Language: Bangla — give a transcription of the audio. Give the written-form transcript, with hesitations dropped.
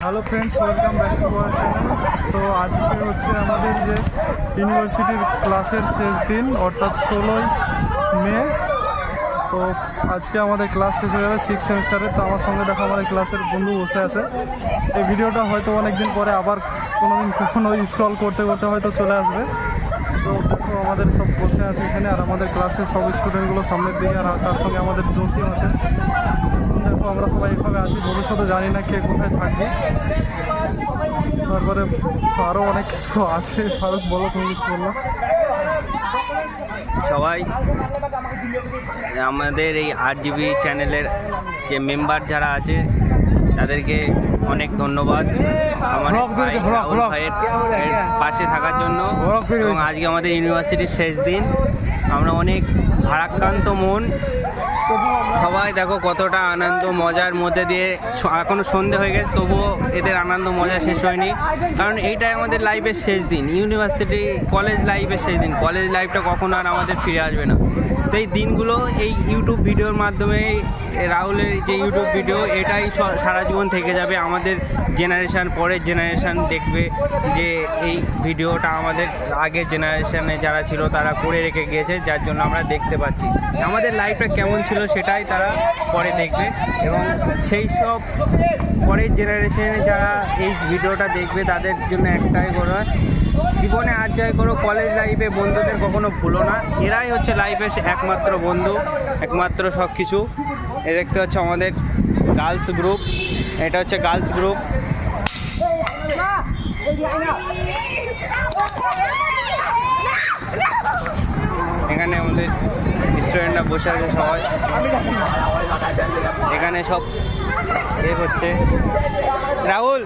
Hello friends, welcome back to our channel. তো আজকে হচ্ছে আমাদের যে ইউনিভার্সিটির ক্লাসের শেষ দিন, অর্থাৎ 16ই মে। তো আজকে আমাদের ক্লাস শেষ হয়ে যাবে 6 সেমিস্টারের। তো আমার সঙ্গে দেখো আমাদের ক্লাসের বন্ধু বসে আছে। এই ভিডিওটা হয়তো অনেক দিন পরে আবার কখনো স্ক্রল করতে করতে হয়তো চলে আসবে। তো দেখো আমাদের সব বসে আছে এখানে, আর আমাদের ক্লাসের সব স্টুডেন্টগুলো সামনের দিকে, আর তার সঙ্গে আমাদের জসিম আছে। দেখো আমরা সবাই এইভাবে আছি, ভবিষ্যতে জানি না কে কোথায় থাকবে। তারপরে আরও অনেক কিছু আছে। ফারুক, বলো তুমি কিছু বললো। সবাই আমাদের এই RGB চ্যানেলের যে মেম্বার যারা আছে তাদেরকে অনেক ধন্যবাদ আমার রাহুল ভাইয়ের পাশে থাকার জন্য। এবং আজকে আমাদের ইউনিভার্সিটির শেষ দিন, আমরা অনেক ভারাক্রান্ত মন। সবাই দেখো কতটা আনন্দ মজার মধ্যে দিয়ে, এখনও সন্ধে হয়ে গেছে তবুও এদের আনন্দ মজা শেষ হয়নি। কারণ এইটাই আমাদের লাইফের শেষ দিন, ইউনিভার্সিটি কলেজ লাইফের শেষ দিন। কলেজ লাইফটা কখনো আর আমাদের ফিরে আসবে না। তো এই দিনগুলো এই ইউটিউব ভিডিওর মাধ্যমে, রাহুলের যে ইউটিউব ভিডিও, এটাই সারা জীবন থেকে যাবে। আমাদের জেনারেশান, পরের জেনারেশান দেখবে যে এই ভিডিওটা আমাদের আগের জেনারেশানে যারা ছিল তারা করে রেখে গিয়েছে, যার জন্য আমরা দেখতে পাচ্ছি আমাদের লাইফটা কেমন ছিল, সেটাই তারা পরে দেখবে। এবং সেই সব পরের জেনারেশনে যারা এই ভিডিওটা দেখবে তাদের জন্য একটাই বলা, জীবনে আর যাই করো, কলেজ লাইফে বন্ধুদের কখনো ভুলো না। এরাই হচ্ছে লাইফের একমাত্র বন্ধু, একমাত্র সব কিছু। এ দেখতে হচ্ছে আমাদের গার্লস গ্রুপ, এটা হচ্ছে গার্লস গ্রুপ। এখানে আমাদের স্টুডেন্টরা বসে আছে সবাই, এখানে সব হচ্ছে রাহুল।